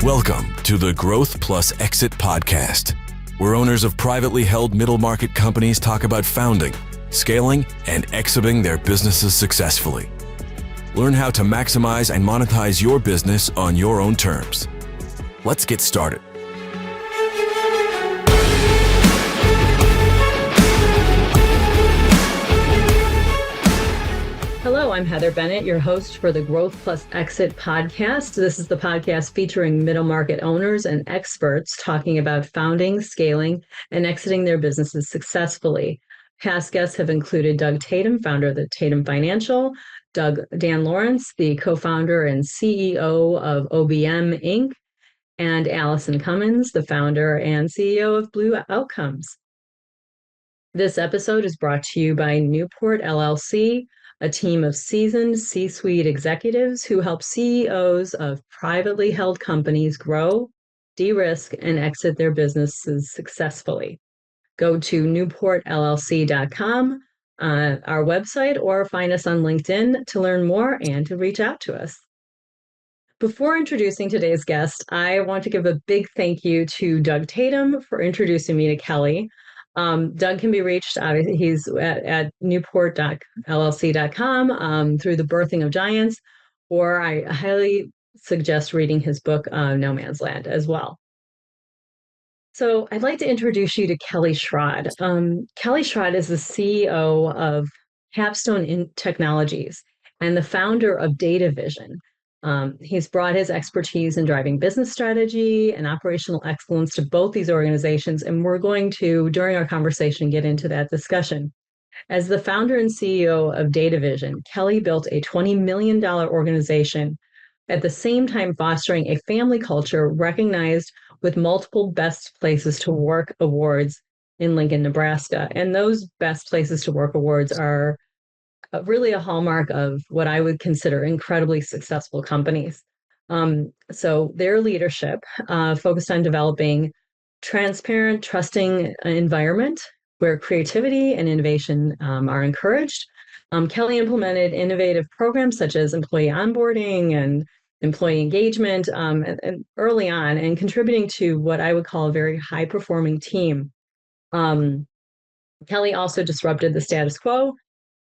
Welcome to the Growth Plus Exit podcast, where owners of privately held middle market companies talk about founding, scaling, and exiting their businesses successfully. Learn how to maximize and monetize your business on your own terms. Let's get started. Hello, I'm Heather Bennett, your host for the Growth Plus Exit podcast. This is the podcast featuring middle market owners and experts talking about founding, scaling, and exiting their businesses successfully. Past guests have included Doug Tatum, founder of the Tatum Financial, Dan Lawrence, the co-founder and CEO of OBM Inc., and Allison Cummins, the founder and CEO of Blue Outcomes. This episode is brought to you by Newport LLC, a team of seasoned C-suite executives who help CEOs of privately held companies grow, de-risk, and exit their businesses successfully. Go to newportllc.com, our website, or find us on LinkedIn to learn more and to reach out to us. Before introducing today's guest, I want to give a big thank you to Doug Tatum for introducing me to Kelly. Doug can be reached, he's at newport.llc.com through The Birthing of Giants, or I highly suggest reading his book, No Man's Land, as well. So I'd like to introduce you to Kelly Schrad. Kelly Schrad is the CEO of CapStone Technologies and the founder of DataVizion. He's brought his expertise in driving business strategy and operational excellence to both these organizations, and we're going to, during our conversation, get into that discussion. As the founder and CEO of DataVizion, Kelly built a $20 million organization, at the same time fostering a family culture recognized with multiple Best Places to Work awards in Lincoln, Nebraska. And those Best Places to Work awards are really a hallmark of what I would consider incredibly successful companies. So their leadership focused on developing transparent, trusting environment where creativity and innovation are encouraged. Kelly implemented innovative programs such as employee onboarding and employee engagement and early on, and contributing to what I would call a very high-performing team. Kelly also disrupted the status quo,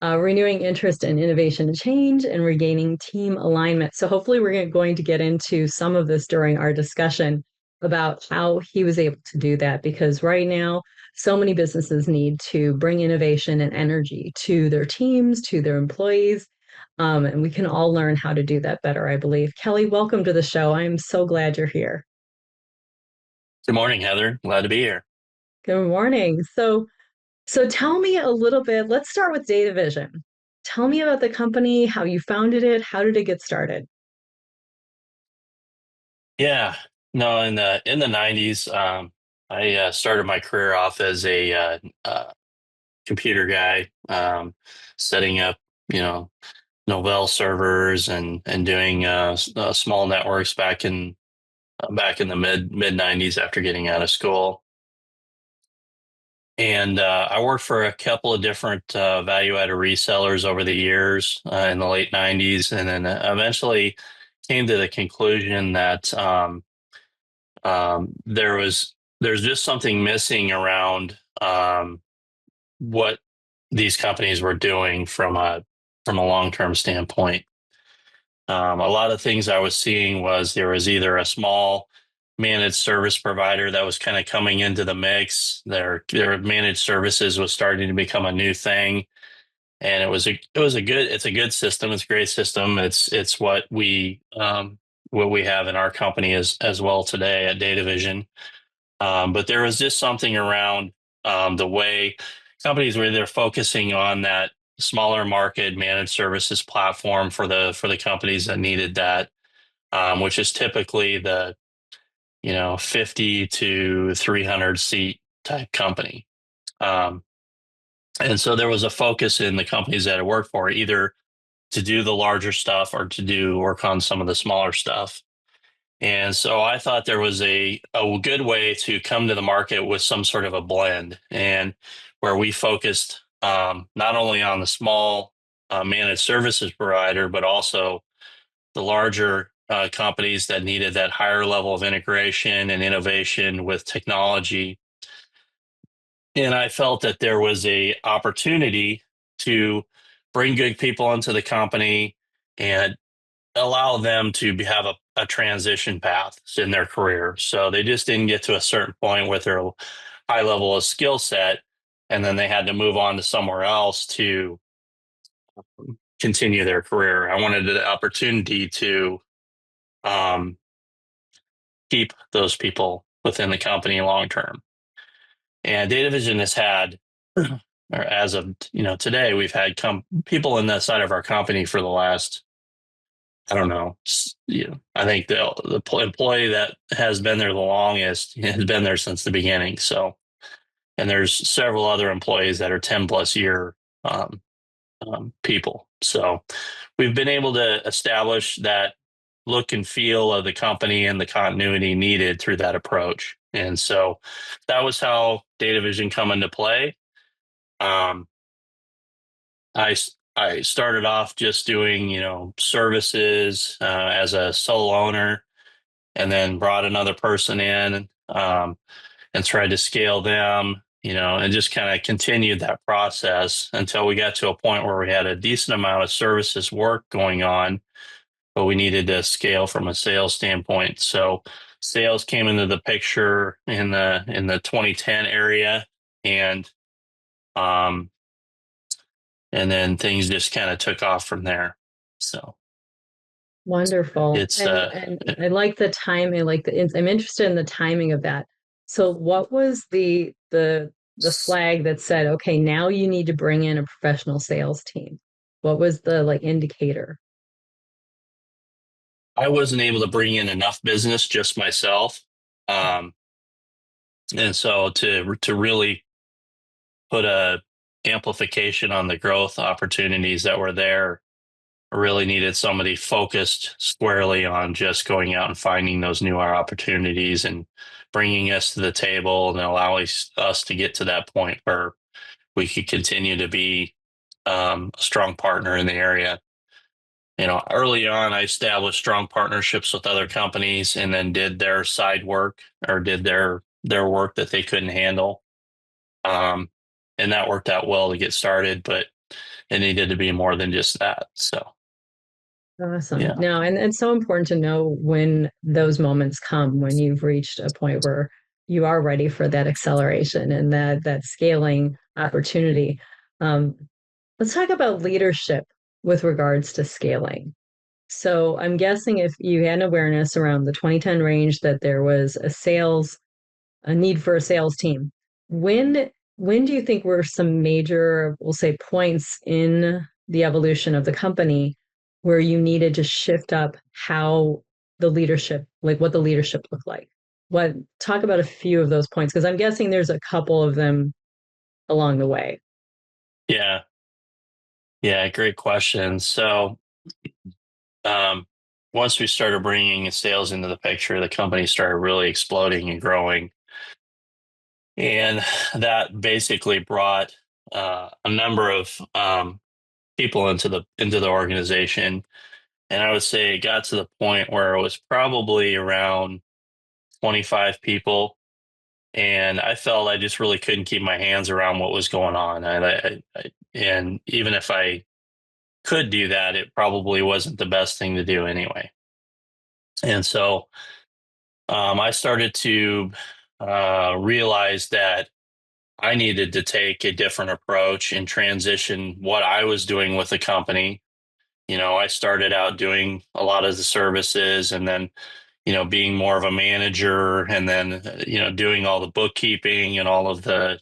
renewing interest in innovation and change, and regaining team alignment. So hopefully we're going to get into some of this during our discussion about how he was able to do that, because right now, so many businesses need to bring innovation and energy to their teams, to their employees, and we can all learn how to do that better, I believe. Kelly, welcome to the show. I'm so glad you're here. Good morning, Heather. Glad to be here. Good morning. So tell me a little bit, let's start with DataVizion. Tell me about the company, how you founded it, how did it get started? Yeah, no, in the 90s, I started my career off as a computer guy, setting up, Novell servers and doing small networks back in the mid 90s after getting out of school. And I worked for a couple of different value-added resellers over the years in the late 90s, and then eventually came to the conclusion that there's just something missing around what these companies were doing from a long-term standpoint. A lot of things I was seeing was there was either a small managed service provider that was kind of coming into the mix. Their managed services was starting to become a new thing, and it's a good system. It's a great system. It's what we have in our company as well today at DataVizion. But there was just something around the way companies were either focusing on that smaller market managed services platform for the companies that needed that, which is typically the 50 to 300 seat type company. And so there was a focus in the companies that I worked for, either to do the larger stuff or to work on some of the smaller stuff. And so I thought there was a good way to come to the market with some sort of a blend, and where we focused not only on the small managed services provider, but also the larger companies that needed that higher level of integration and innovation with technology. And I felt that there was a opportunity to bring good people into the company and allow them to have a transition path in their career. So they just didn't get to a certain point with their high level of skill set, and then they had to move on to somewhere else to continue their career. I wanted the opportunity to um, keep those people within the company long term. And DataVision has had, or as of today, we've had people in that side of our company for the last, I don't know, I think the employee that has been there the longest has been there since the beginning. So, and there's several other employees that are 10 plus year um, people. So we've been able to establish that look and feel of the company and the continuity needed through that approach. And so that was how DataVision come into play. Um, I started off just doing, services as a sole owner, and then brought another person in and tried to scale them, and just kind of continued that process until we got to a point where we had a decent amount of services work going on, but we needed to scale from a sales standpoint. So sales came into the picture in the 2010 area, and um, and then things just kind of took off from there. So Wonderful. it's And I like the timing, I'm interested in the timing of that. So what was the flag that said, okay, now you need to bring in a professional sales team? What was the indicator? I wasn't able to bring in enough business just myself. Um, and so to really put a amplification on the growth opportunities that were there, I really needed somebody focused squarely on just going out and finding those newer opportunities and bringing us to the table and allowing us to get to that point where we could continue to be a strong partner in the area. Early on, I established strong partnerships with other companies and then did their side work or did their work that they couldn't handle. Um, and that worked out well to get started, but it needed to be more than just that. So, Awesome. yeah. No, and it's so important to know when those moments come, when you've reached a point where you are ready for that acceleration and that scaling opportunity. Um, let's talk about leadership with regards to scaling. So I'm guessing if you had an awareness around the 2010 range that there was a need for a sales team. When do you think were some major, we'll say, points in the evolution of the company where you needed to shift up how the leadership, what the leadership looked like? Talk about a few of those points, because I'm guessing there's a couple of them along the way. Yeah. Yeah. Great question. So, um, once we started bringing sales into the picture, the company started really exploding and growing. And that basically brought a number of people into the organization. And I would say it got to the point where it was probably around 25 people. And I felt I just really couldn't keep my hands around what was going on. And even if I could do that, it probably wasn't the best thing to do anyway. And so I started to realize that I needed to take a different approach and transition what I was doing with the company. I started out doing a lot of the services and then, being more of a manager and then, doing all the bookkeeping and all of the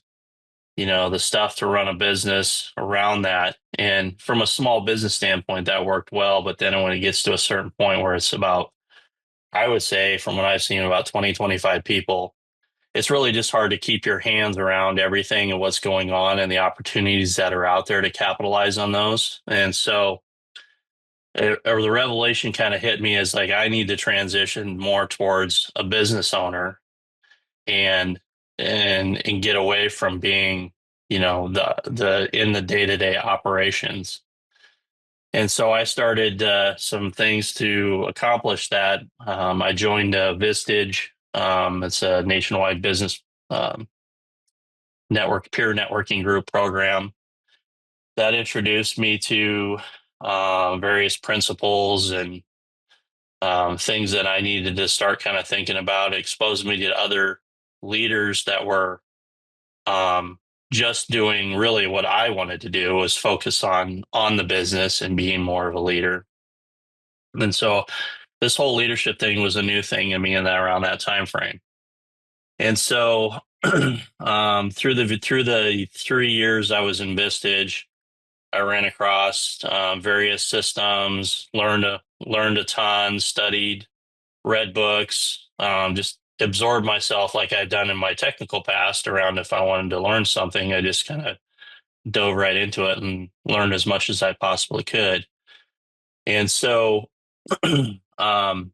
stuff to run a business around that. And from a small business standpoint, that worked well. But then when it gets to a certain point where it's about, I would say from what I've seen, about 20, 25 people, it's really just hard to keep your hands around everything and what's going on and the opportunities that are out there to capitalize on those. And so or the revelation kind of hit me as like, I need to transition more towards a business owner and and get away from being, the in the day-to-day operations. And so I started some things to accomplish that. I joined Vistage. It's a nationwide business peer networking group program that introduced me to various principles and things that I needed to start kind of thinking about. It exposed me to other leaders that were just doing really what I wanted to do, was focus on the business and being more of a leader. And so this whole leadership thing was a new thing in me in that around that time frame. And so through the 3 years I was in Vistage, I ran across various systems, learned a ton, studied, read books, just absorbed myself like I'd done in my technical past around if I wanted to learn something, I just kind of dove right into it and learned as much as I possibly could. And so um,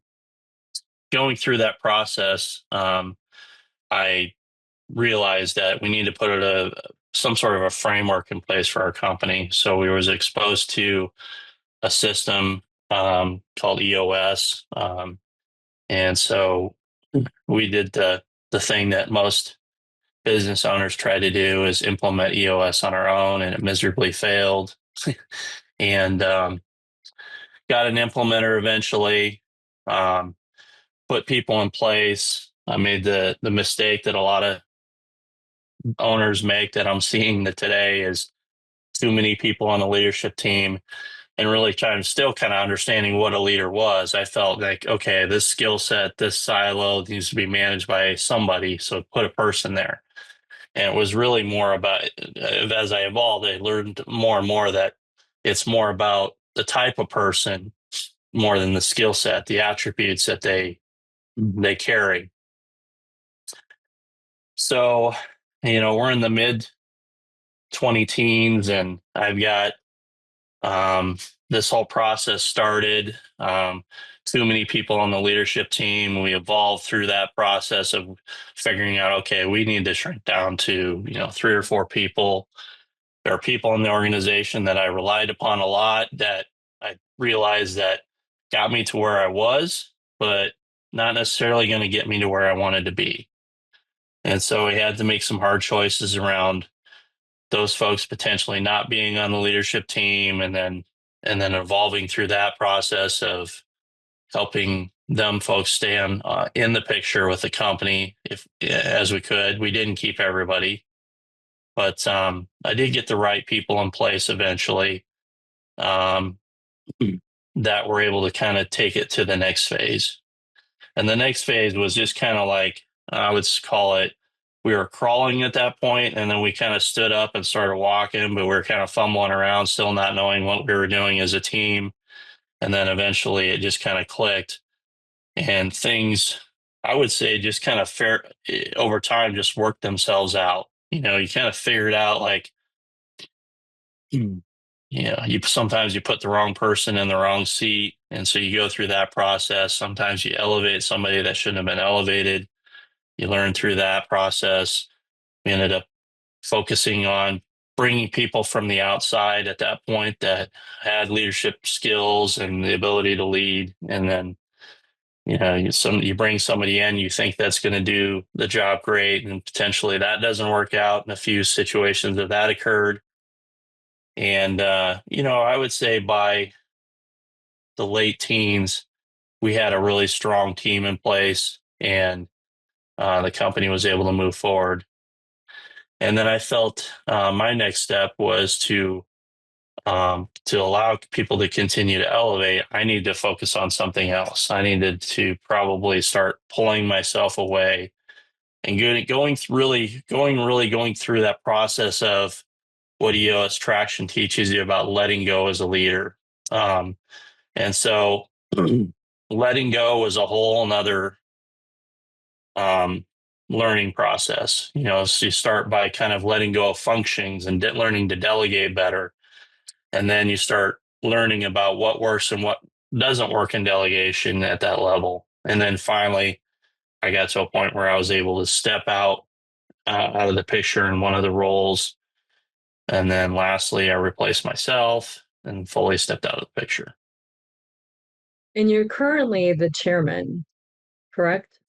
going through that process, I realized that we need to put some sort of a framework in place for our company. So we was exposed to a system called EOS, and so we did the thing that most business owners try to do, is implement EOS on our own, and it miserably failed. And got an implementer eventually. Um, Put people in place. I made the mistake that a lot of owners make, that I'm seeing that today, is too many people on the leadership team, and really still kind of understanding what a leader was. I felt like, okay, this skill set, this silo needs to be managed by somebody, so put a person there. And it was really more about, as I evolved, I learned more and more that it's more about the type of person more than the skill set, the attributes that they carry. So, we're in the mid 20 teens, and I've got this whole process started. Too many people on the leadership team. We evolved through that process of figuring out, okay, we need to shrink down to 3 or 4 people. There are people in the organization that I relied upon a lot, that I realized that got me to where I was, but not necessarily going to get me to where I wanted to be. And so we had to make some hard choices around those folks potentially not being on the leadership team, and then evolving through that process of helping them folks stay in the picture with the company if as we could. We didn't keep everybody, but I did get the right people in place eventually, um, that were able to kind of take it to the next phase. And the next phase was just kind of like, I would call it, we were crawling at that point, and then we kind of stood up and started walking, but we were kind of fumbling around, still not knowing what we were doing as a team. And then eventually it just kind of clicked, and things, I would say, just kind of over time, just worked themselves out. You kind of figured out, like, you sometimes you put the wrong person in the wrong seat, and so you go through that process. Sometimes you elevate somebody that shouldn't have been elevated. You learn through that process. We ended up focusing on bringing people from the outside at that point that had leadership skills and the ability to lead. And then, you bring somebody in, you think that's going to do the job great, and potentially that doesn't work out. In a few situations that occurred. And, I would say by the late teens, we had a really strong team in place, and the company was able to move forward. And then I felt my next step was to allow people to continue to elevate. I need to focus on something else. I needed to probably start pulling myself away and going through that process of what EOS traction teaches you about letting go as a leader. And so letting go was a whole another um, learning process. So you start by kind of letting go of functions and learning to delegate better. And then you start learning about what works and what doesn't work in delegation at that level. And then finally, I got to a point where I was able to step out of the picture in one of the roles. And then lastly, I replaced myself. and fully stepped out of the picture. And you're currently the chairman, correct?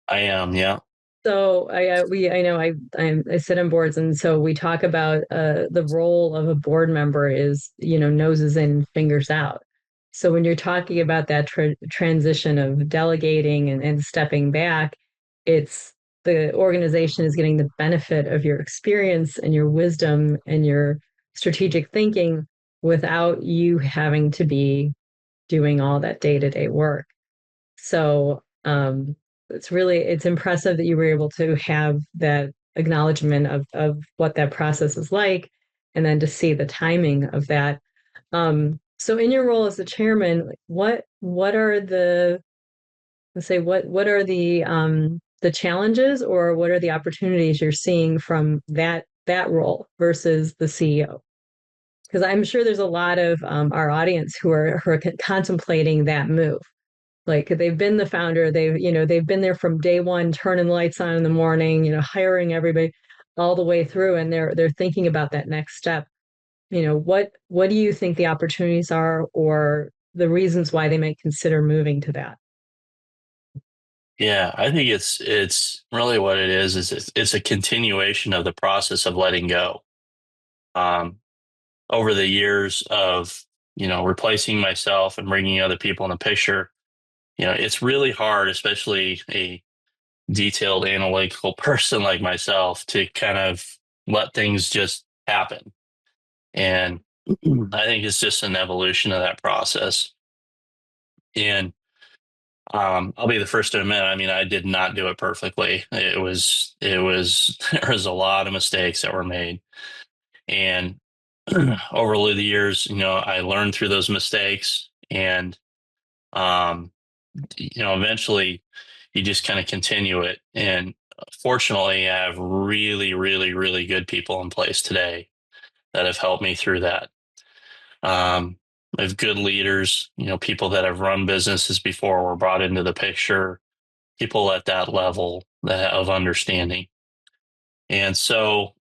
I am, yeah. So I know I sit on boards, and so we talk about the role of a board member is, noses in, fingers out. So when you're talking about that transition of delegating and stepping back, it's the organization is getting the benefit of your experience and your wisdom and your strategic thinking without you having to be doing all that day-to-day work. So it's impressive that you were able to have that acknowledgement of what that process is like, and then to see the timing of that. So in your role as the chairman, what are the, let's say, what are the challenges, or what are the opportunities you're seeing from that role versus the CEO? Because I'm sure there's a lot of our audience who are contemplating that move. Like, they've been the founder, they've been there from day one, turning lights on in the morning, hiring everybody all the way through, and they're thinking about that next step. What do you think the opportunities are, or the reasons why they might consider moving to that? Yeah, I think it's really what it is it's a continuation of the process of letting go. Um, Over the years of, replacing myself and bringing other people in the picture, it's really hard, especially a detailed analytical person like myself, to kind of let things just happen. And I think it's just an evolution of that process. And I'll be the first to admit, I mean, I did not do it perfectly. It was there was a lot of mistakes that were made. And over the years, I learned through those mistakes, and um, eventually you just kind of continue it. And fortunately, I have really, really, really good people in place today that have helped me through that. I have good leaders, people that have run businesses before were brought into the picture, people at that level of understanding. And so,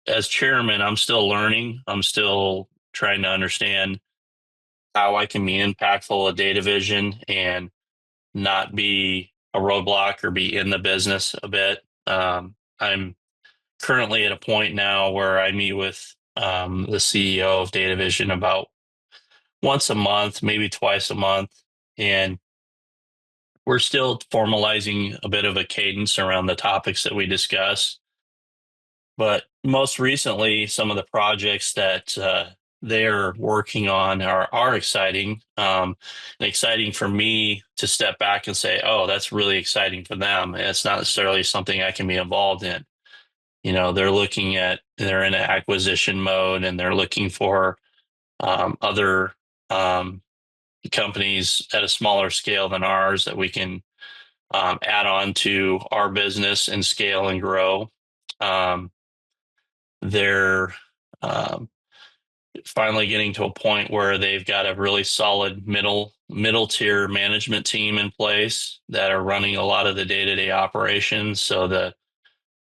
as chairman, I'm still learning. I'm still trying to understand how I can be impactful at DataVision and not be a roadblock or be in the business a bit. I'm currently at a point now where I meet with the CEO of DataVision about once a month, maybe twice a month. And we're still formalizing a bit of a cadence around the topics that we discuss. But most recently, some of the projects that they're working on are exciting. And exciting for me to step back and say, oh, that's really exciting for them. And it's not necessarily something I can be involved in. They're in an acquisition mode, and they're looking for other um, companies at a smaller scale than ours that we can add on to our business and scale and grow. Um, they're um, finally getting to a point where they've got a really solid middle tier management team in place that are running a lot of the day-to-day operations. So the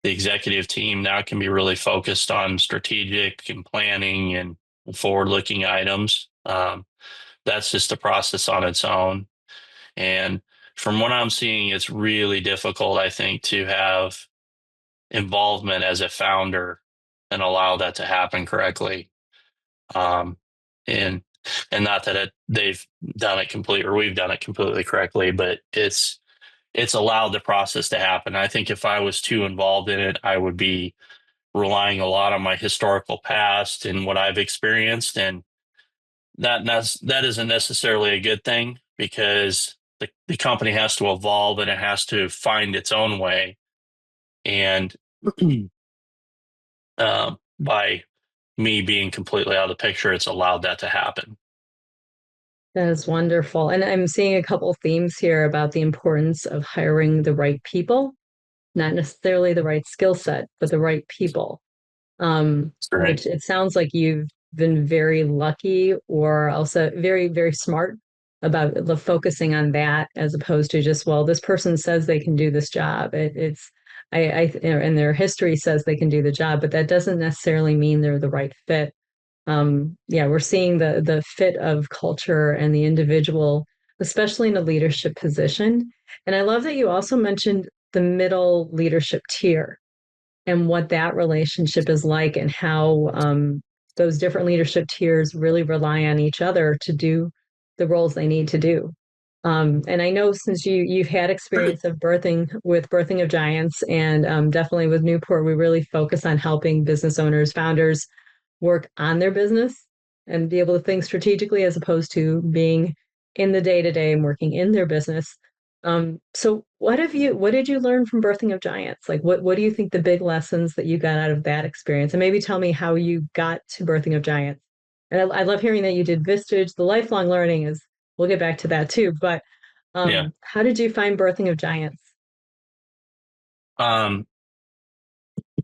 executive team now can be really focused on strategic and planning and forward-looking items. That's just a process on its own. And from what I'm seeing, it's really difficult, I think, to have involvement as a founder and allow that to happen correctly. Um, and and not that they've done it completely, or we've done it completely correctly, but it's allowed the process to happen. I think if I was too involved in it, I would be relying a lot on my historical past and what I've experienced, and that isn't necessarily a good thing, because the company has to evolve and it has to find its own way. And by me being completely out of the picture, it's allowed that to happen. That is wonderful. And I'm seeing a couple themes here about the importance of hiring the right people, not necessarily the right skill set, but the right people. Right. Which it sounds like you've been very lucky, or also very, very smart about the focusing on that, as opposed to just, well, this person says they can do this job. And their history says they can do the job, but that doesn't necessarily mean they're the right fit Yeah, we're seeing the fit of culture and the individual, especially in a leadership position. And I love that you also mentioned the middle leadership tier and what that relationship is like, and how those different leadership tiers really rely on each other to do the roles they need to do. And I know, since you've had experience of birthing of giants, and definitely with Newport, we really focus on helping business owners, founders work on their business and be able to think strategically, as opposed to being in the day to day and working in their business. So what did you learn from birthing of giants? Like, what do you think the big lessons that you got out of that experience? And maybe tell me how you got to birthing of giants. And I love hearing that you did Vistage. The lifelong learning is, we'll get back to that too. But Yeah. how did you find birthing of giants? Um,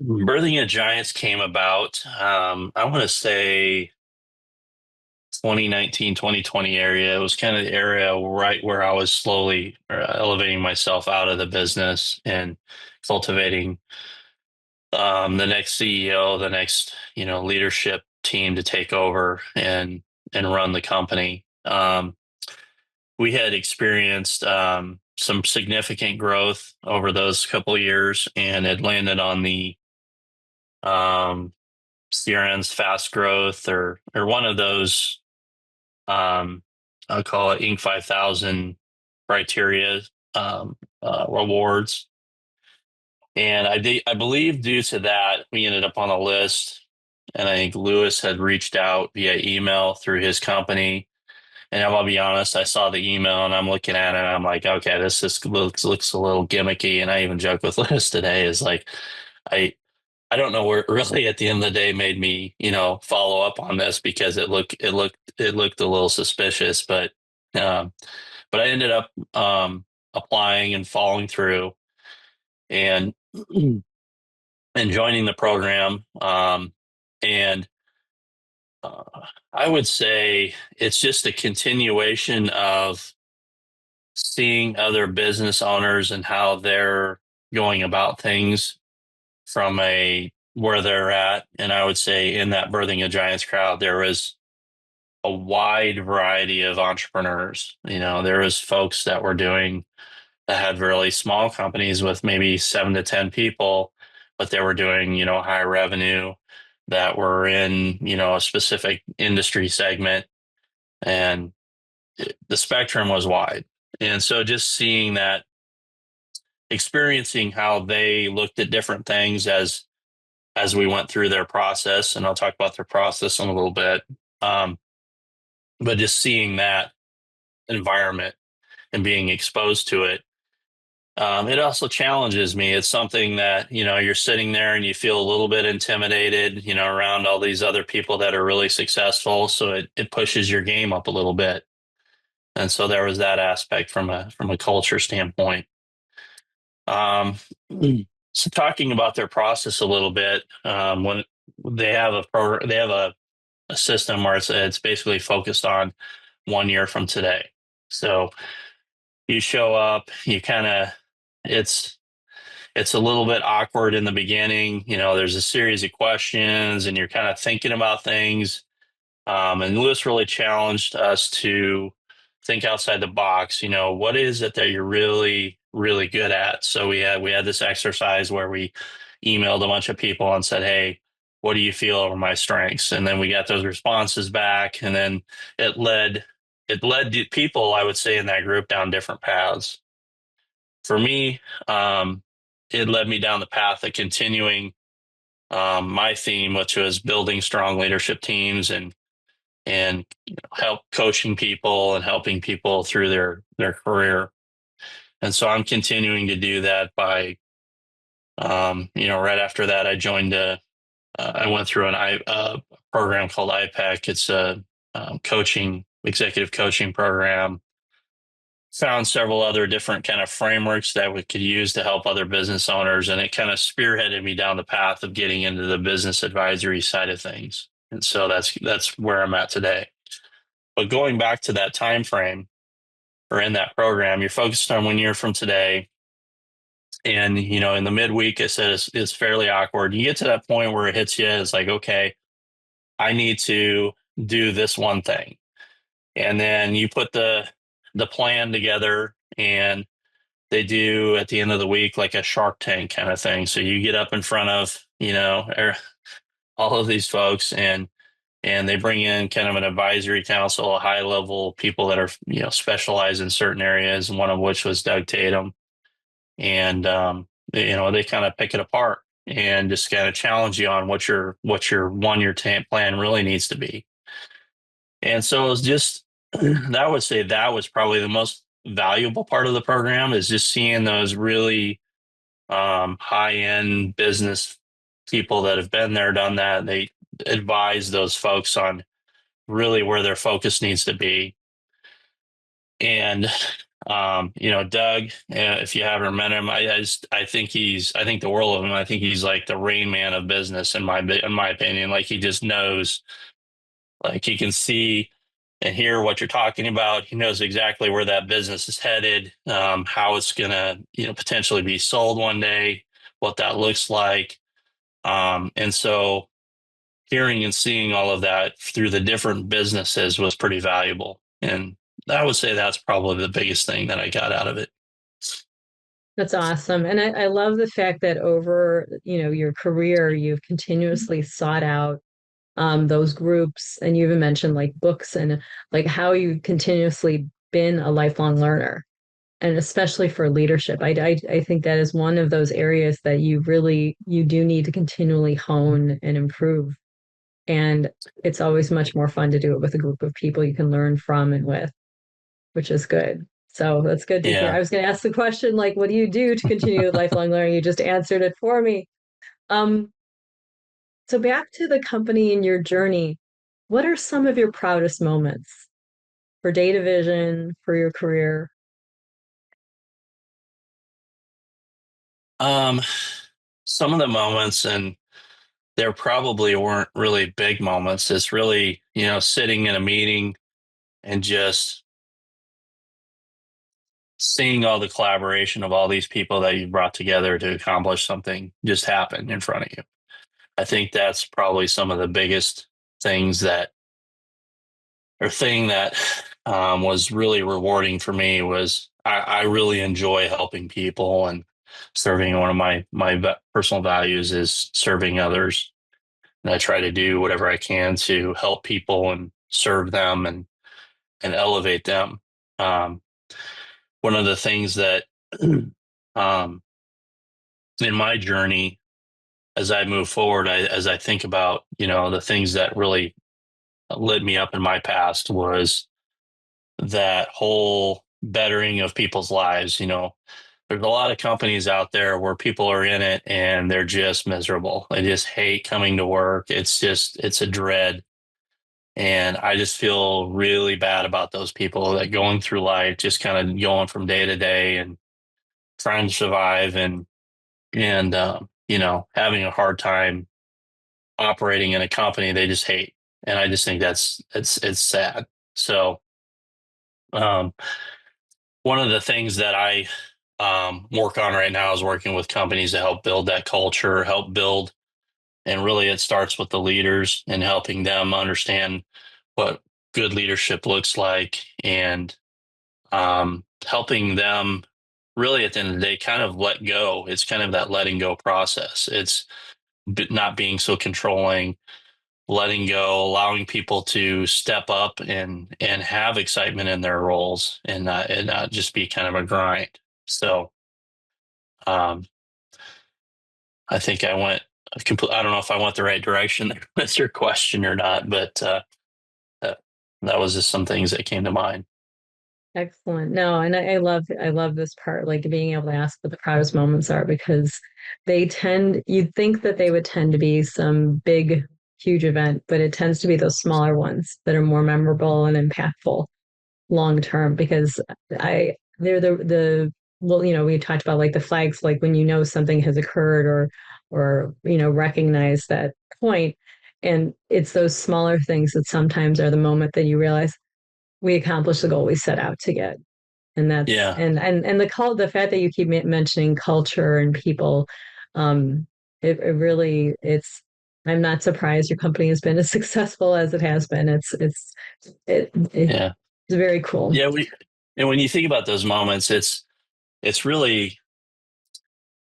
Birthing of Giants came about, I want to say 2019, 2020 area. It was kind of the area right where I was slowly elevating myself out of the business and cultivating the next CEO, the next, leadership team to take over and run the company. We had experienced some significant growth over those couple of years, and it landed on the um, CRN's fast growth, or one of those, I'll call it Inc. 5000 criteria awards. And I believe due to that, we ended up on a list. And I think Lewis had reached out via email through his company. And I'll be honest, I saw the email and I'm looking at it and I'm like, okay, this just looks a little gimmicky. And I even joked with Lewis today, is like, I I don't know where really at the end of the day made me, follow up on this, because it looked a little suspicious, um, but I ended up applying and following through, and and joining the program. And uh, I would say it's just a continuation of seeing other business owners and how they're going about things from a where they're at. And I would say in that Birthing of Giants crowd, there was a wide variety of entrepreneurs. There was folks that had really small companies with maybe 7 to 10 people, but they were doing, high revenue, that were in, a specific industry segment. And the spectrum was wide. And so just seeing that, experiencing how they looked at different things as we went through their process, and I'll talk about their process in a little bit. Um, but just seeing that environment and being exposed to it, it also challenges me. It's something that, you're sitting there and you feel a little bit intimidated, around all these other people that are really successful. So it pushes your game up a little bit. And so there was that aspect from a culture standpoint. Um, so talking about their process a little bit, when they have a system where it's basically focused on 1 year from today. So you show up, you kind of, it's it's a little bit awkward in the beginning. There's a series of questions and you're kind of thinking about things. And Lewis really challenged us to think outside the box. What is it that you're really, really good at? So we had this exercise where we emailed a bunch of people and said, "Hey, what do you feel are my strengths?" And then we got those responses back, and then it led to people, I would say, in that group down different paths. For me, it led me down the path of continuing my theme, which was building strong leadership teams and help coaching people and helping people through their career. And so I'm continuing to do that by, right after that, I went through a program called IPEC. It's a executive coaching program. Found several other different kind of frameworks that we could use to help other business owners. And it kind of spearheaded me down the path of getting into the business advisory side of things. And so that's where I'm at today. But going back to that time frame, or in that program, you're focused on 1 year from today. And, in the midweek, I said it's fairly awkward. You get to that point where it hits you. It's like, okay, I need to do this one thing. And then you put the plan together, and they do at the end of the week like a Shark Tank kind of thing. So you get up in front of, all of these folks, and they bring in kind of an advisory council, high level people that are, specialize in certain areas, one of which was Doug Tatum. And they kind of pick it apart and just kind of challenge you on what your 1 year plan really needs to be. And so it was just, I would say that was probably the most valuable part of the program, is just seeing those really high end business people that have been there, done that. They advise those folks on really where their focus needs to be. And Doug, if you haven't met him, I think I think the world of him. I think he's like the Rain Man of business in my opinion. Like, he just knows, like, he can see and hear what you're talking about. He knows exactly where that business is headed, how it's gonna, potentially be sold one day, what that looks like. And so hearing and seeing all of that through the different businesses was pretty valuable. And I would say that's probably the biggest thing that I got out of it. That's awesome. And I love the fact that over, your career, you've continuously sought out those groups. And you even mentioned like books and like how you continuously been a lifelong learner. And especially for leadership, I think that is one of those areas that you do need to continually hone and improve. And it's always much more fun to do it with a group of people you can learn from and with, which is good. So that's good to hear. Yeah. I was going to ask the question, like, what do you do to continue lifelong learning? You just answered it for me. Um, so back to the company and your journey, what are some of your proudest moments for DataVision, for your career? Um, some of the moments, and there probably weren't really big moments. It's really, sitting in a meeting and just seeing all the collaboration of all these people that you brought together to accomplish something just happen in front of you. I think that's probably some of the biggest things that, or thing that was really rewarding for me. Was I really enjoy helping people and serving. One of my personal values is serving others, and I try to do whatever I can to help people and serve them and elevate them. Um, One of the things that um, in my journey, as I move forward, as I think about, the things that really lit me up in my past, was that whole bettering of people's lives. There's a lot of companies out there where people are in it and they're just miserable. They just hate coming to work. It's a dread. And I just feel really bad about those people that going through life, just kind of going from day to day and trying to survive, and having a hard time operating in a company they just hate. And I just think it's sad. So um, one of the things that I work on right now is working with companies to help build that culture, help build, and really it starts with the leaders and helping them understand what good leadership looks like, and helping them really at the end of the day kind of let go. It's kind of that letting go process. It's not being so controlling, letting go, allowing people to step up and have excitement in their roles, and not just be kind of a grind. So um, I think I don't know if I went the right direction with your question or not, but that, that was just some things that came to mind. Excellent. No, and I love this part, like being able to ask what the proudest moments are, because you'd think that they would tend to be some big, huge event, but it tends to be those smaller ones that are more memorable and impactful long term, because they're the well, we talked about like the flags, like when something has occurred, or recognize that point. And it's those smaller things that sometimes are the moment that you realize we accomplished the goal we set out to get. And that's Yeah. and the fact that you keep mentioning culture and people, it really, I'm not surprised your company has been as successful as it has been. It's Yeah. very cool. Yeah. And when you think about those moments, it's really,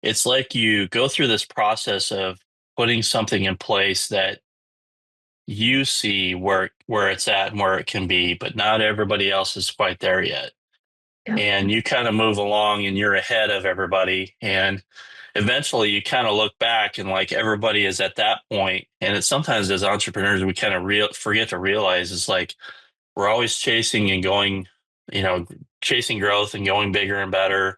it's like you go through this process of putting something in place that you see where it's at and where it can be, but not everybody else is quite there yet. Yeah. And you kind of move along and you're ahead of everybody. And eventually you kind of look back and like everybody is at that point. And it's sometimes as entrepreneurs, we kind of forget to realize it's like we're always chasing and going, you know, chasing growth and going bigger and better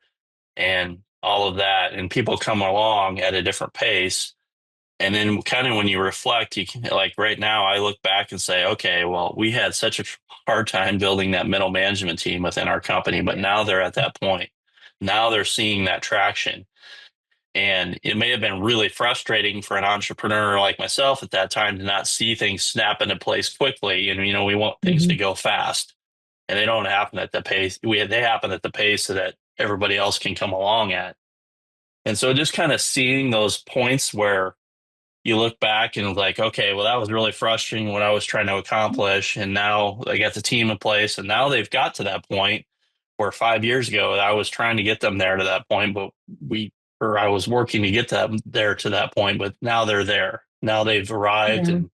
and all of that. And people come along at a different pace. And then kind of when you reflect, you can, like right now, I look back and say, okay, well, we had such a hard time building that middle management team within our company, but now they're at that point. Now they're seeing that traction. And it may have been really frustrating for an entrepreneur like myself at that time to not see things snap into place quickly. And, you know, we want things to Mhm. go fast and they don't happen at the pace they happen at the pace so that everybody else can come along at. And so just kind of seeing those points where you look back and like, okay, well, that was really frustrating what I was trying to accomplish. And now I got the team in place and now they've got to that point where 5 years ago, I was trying to get them there to that point, but I was working to get them there to that point, but now they're there. Now they've arrived Yeah. and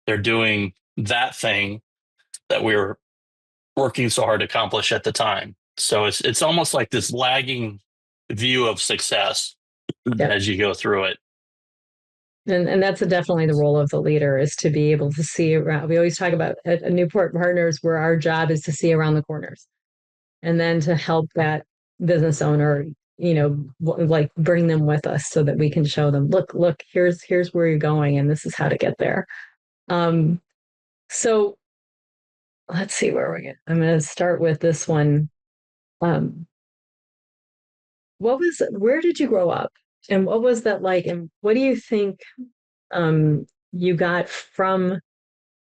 they're doing that thing that we were working so hard to accomplish at the time. So it's almost like this lagging view of success Yep. as you go through it. And that's definitely the role of the leader is to be able to see around. We always talk about at Newport Partners where our job is to see around the corners and then to help that business owner, like bring them with us so that we can show them, look, here's where you're going and this is how to get there. Um, so let's see where we're going. I'm going to start with this one. Um, where did you grow up? And what was that like? And what do you think you got from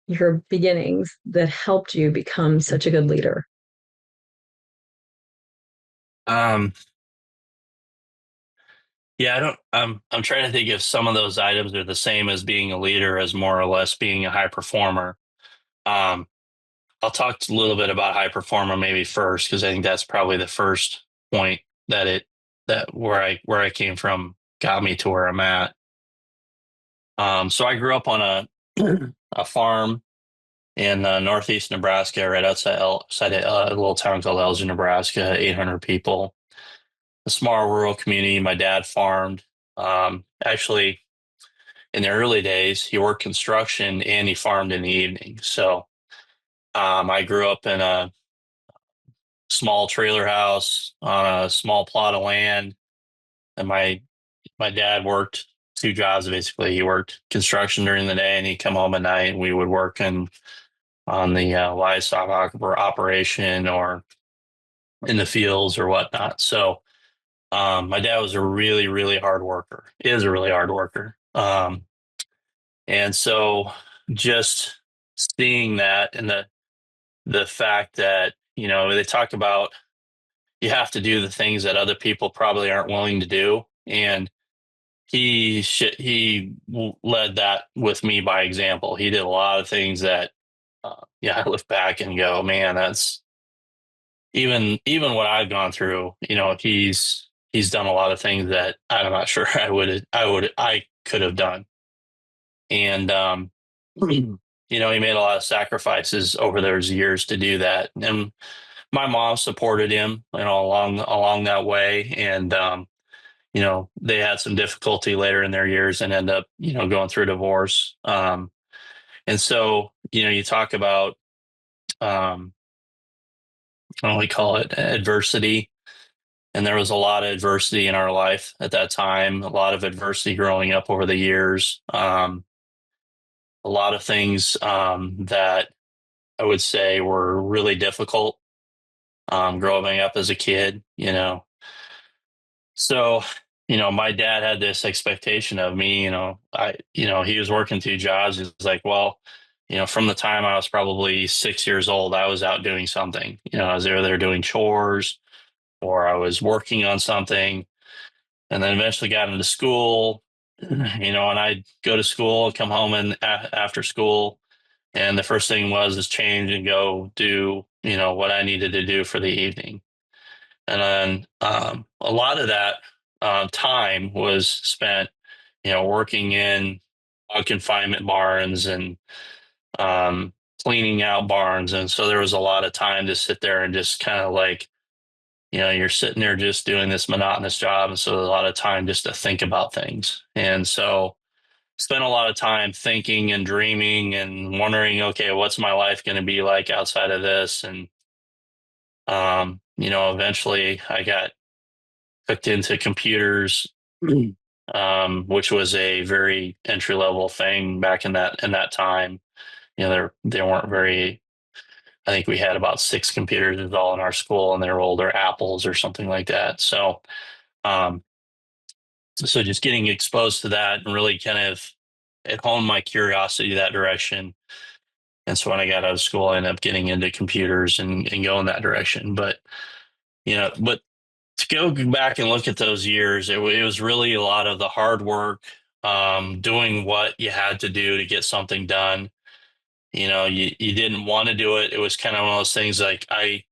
your beginnings that helped you become such a good leader? Um, yeah, I don't. I'm trying to think if some of those items are the same as being a leader, as more or less being a high performer. Um, I'll talk a little bit about high performer maybe first because I think that's probably the first point that where I came from got me to where I'm at. So I grew up on a a farm in northeast Nebraska, right outside a little town called Elgin, Nebraska, 800 people, a small rural community. My dad farmed. Actually, in the early days, he worked construction and he farmed in the evening. So I grew up in a small trailer house on a small plot of land, and my dad worked two jobs basically. He worked construction during the day, and he'd come home at night, and we would work on the livestock operation or in the fields or whatnot. So my dad was a really, really hard worker. Is a really hard worker. And so just seeing that and the fact that, you know, they talk about you have to do the things that other people probably aren't willing to do. And led that with me by example. He did a lot of things that, yeah, I look back and go, man, that's even what I've gone through. You know, he's done a lot of things that I'm not sure I could have done. And you know, he made a lot of sacrifices over those years to do that. And my mom supported him, you know, along that way. And you know, they had some difficulty later in their years and end up, you know, going through a divorce. And so, you know, you talk about what do we call it, adversity. And there was a lot of adversity in our life at that time, a lot of adversity growing up over the years. A lot of things that I would say were really difficult growing up as a kid, you know. So, you know, my dad had this expectation of me, you know, he was working two jobs. He was like, well, you know, from the time I was probably 6 years old, I was out doing something. You know, I was either doing chores or I was working on something. And then eventually got into school. And I'd go to school, come home and after school, and the first thing is change and go do, what I needed to do for the evening. And then a lot of that time was spent, working in confinement barns and um, cleaning out barns. And so there was a lot of time to sit there and just kind of like, you're sitting there just doing this monotonous job. And so a lot of time just to think about things. And so spent a lot of time thinking and dreaming and wondering, okay, what's my life going to be like outside of this? And, eventually I got hooked into computers, which was a very entry level thing back in that time. They weren't very. I think we had about 6 computers all in our school, and they were older Apples or something like that. Um, so just getting exposed to that and really kind of it honed my curiosity that direction. And so when I got out of school, I ended up getting into computers and going that direction. But to go back and look at those years, it was really a lot of the hard work, doing what you had to do to get something done. You didn't want to do it. It was kind of one of those things like I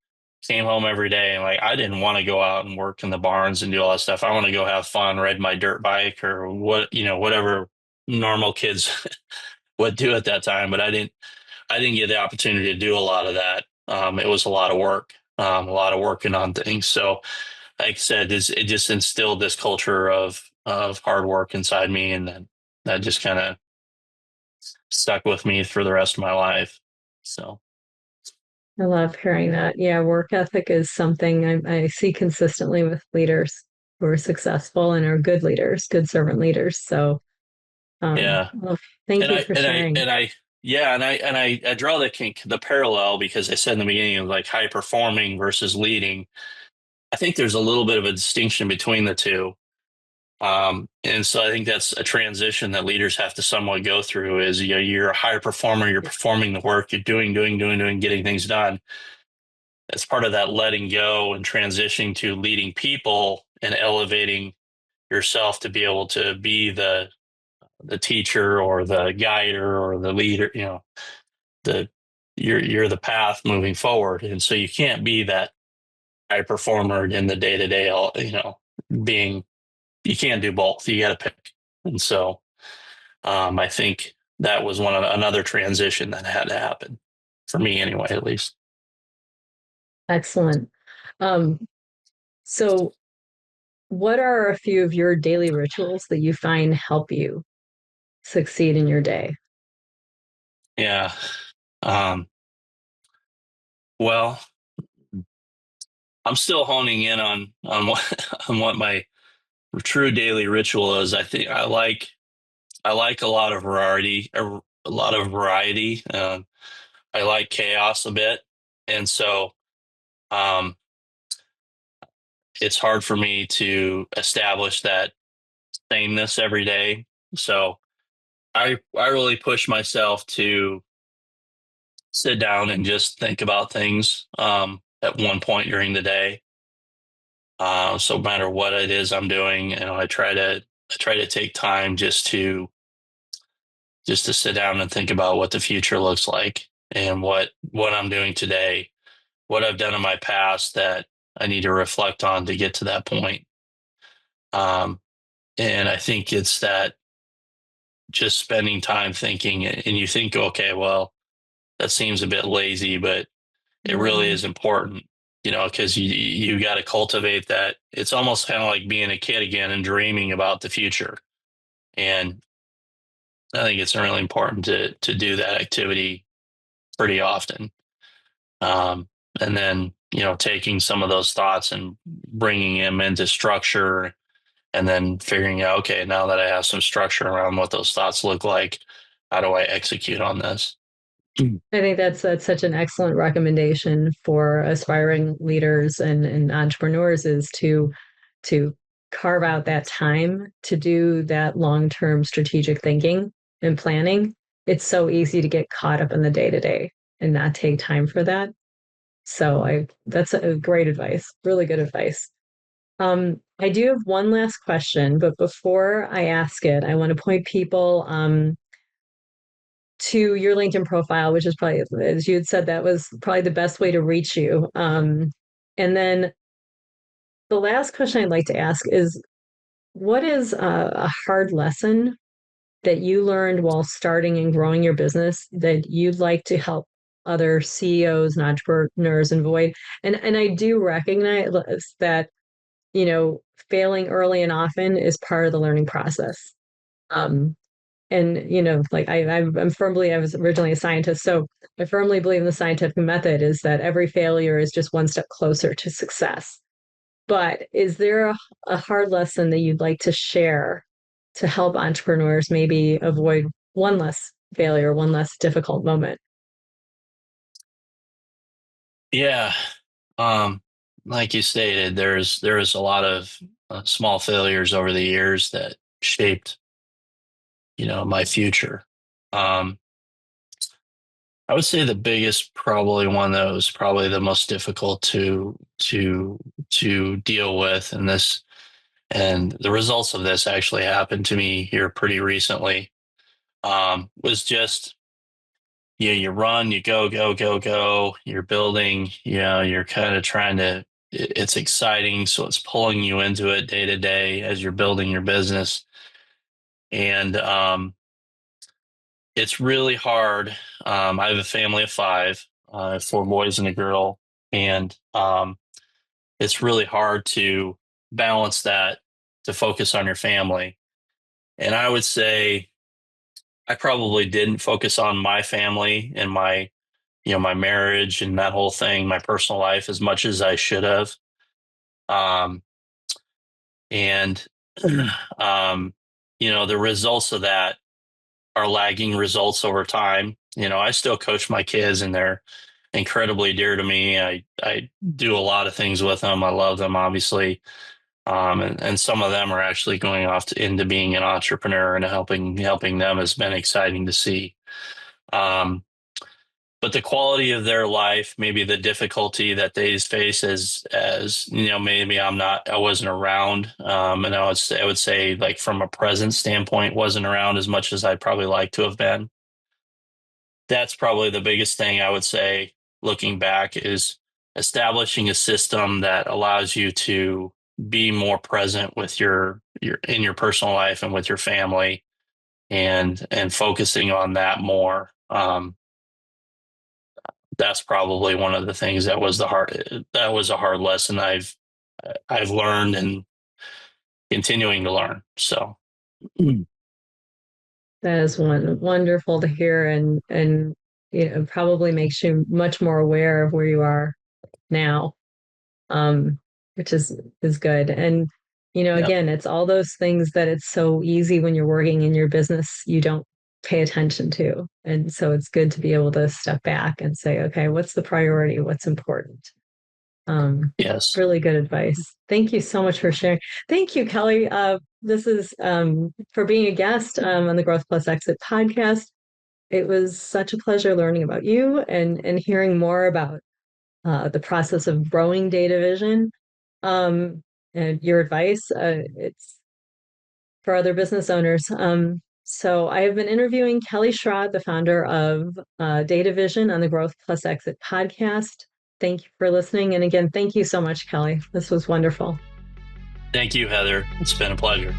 came home every day and like I didn't want to go out and work in the barns and do all that stuff. I want to go have fun, ride my dirt bike or whatever normal kids would do at that time. But I didn't get the opportunity to do a lot of that. It was a lot of work, a lot of working on things. So like I said, it just instilled this culture of hard work inside me, and then that just kind of stuck with me for the rest of my life. So I love hearing that. Yeah, work ethic is something I see consistently with leaders who are successful and are good leaders, good servant leaders. So, yeah, well, thank and you I for and I sharing. and I yeah, and I draw the parallel because I said in the beginning of like high performing versus leading. I think there's a little bit of a distinction between the two. And so I think that's a transition that leaders have to somewhat go through is, you're a higher performer, you're performing the work, you're doing, getting things done. As part of that letting go and transitioning to leading people and elevating yourself to be able to be the teacher or the guider or the leader, the you're the path moving forward. And so you can't be that high performer in the day to day, being you can't do both. You got to pick. And so I think that was another transition that had to happen for me anyway, at least. Excellent. Um, so what are a few of your daily rituals that you find help you succeed in your day? Yeah. Um, well, I'm still honing in on what on what my true daily ritual is. I think I like a lot of variety, a lot of variety. I like chaos a bit, and so um, it's hard for me to establish that sameness every day. So I really push myself to sit down and just think about things at one point during the day. So no matter what it is I'm doing, I try to take time just to sit down and think about what the future looks like and what I'm doing today, what I've done in my past that I need to reflect on to get to that point. Um, and I think it's that just spending time thinking, and you think, okay, well, that seems a bit lazy, but it really Mm, is important, because you got to cultivate that. It's almost kind of like being a kid again and dreaming about the future. And I think it's really important to do that activity pretty often. Um, and then taking some of those thoughts and bringing them into structure, and then figuring out, okay, now that I have some structure around what those thoughts look like, how do I execute on this? I think that's such an excellent recommendation for aspiring leaders and entrepreneurs is to carve out that time to do that long-term strategic thinking and planning. It's so easy to get caught up in the day-to-day and not take time for that. So I that's a great advice, really good advice. I do have one last question, but before I ask it, I want to point people to your LinkedIn profile, which is probably, as you had said, that was probably the best way to reach you. And then the last question I'd like to ask is, what is a hard lesson that you learned while starting and growing your business that you'd like to help other CEOs and entrepreneurs avoid? And I do recognize that, failing early and often is part of the learning process. Um, and like I was originally a scientist, so I firmly believe in the scientific method is that every failure is just one step closer to success. But is there a hard lesson that you'd like to share to help entrepreneurs maybe avoid one less failure, one less difficult moment? Yeah. Like you stated, there's a lot of small failures over the years that shaped, my future. Um, I would say the biggest, probably one that was probably the most difficult to deal with, and the results of this actually happened to me here pretty recently. Was just, you run, you go, go, go, go. You're building, you're kind of trying to. It's exciting, so it's pulling you into it day to day as you're building your business, and it's really hard. I have a family of five, 4 boys and a girl, and it's really hard to balance that, to focus on your family. And I would say I probably didn't focus on my family and my marriage and that whole thing, my personal life, as much as I should have. Um, and the results of that are lagging results over time. I still coach my kids, and they're incredibly dear to me. I do a lot of things with them. I love them, obviously. And some of them are actually going off into being an entrepreneur, and helping them has been exciting to see. But the quality of their life, maybe the difficulty that they face as maybe I wasn't around. And I would say, like, from a present standpoint, wasn't around as much as I'd probably like to have been. That's probably the biggest thing I would say, looking back, is establishing a system that allows you to be more present with your in your personal life and with your family, and focusing on that more. That's probably one of the things that was a hard lesson I've learned and continuing to learn. So That is wonderful to hear, and probably makes you much more aware of where you are now, um, which is good. And yep. again, it's all those things that it's so easy when you're working in your business you don't pay attention to, and so it's good to be able to step back and say, okay, what's the priority? What's important? Yes. Really good advice. Thank you so much for sharing. Thank you, Kelly. This is for being a guest on the Growth Plus Exit podcast. It was such a pleasure learning about you and hearing more about the process of growing DataVizion, and your advice. It's for other business owners. So I have been interviewing Kelly Schrad, the founder of DataVizion on the Growth Plus Exit podcast. Thank you for listening. And again, thank you so much, Kelly. This was wonderful. Thank you, Heather. It's been a pleasure.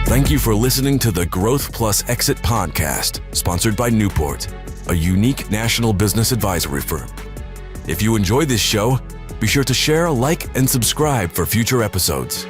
Thank you for listening to the Growth Plus Exit podcast, sponsored by Newport, a unique national business advisory firm. If you enjoyed this show, be sure to share, like, and subscribe for future episodes.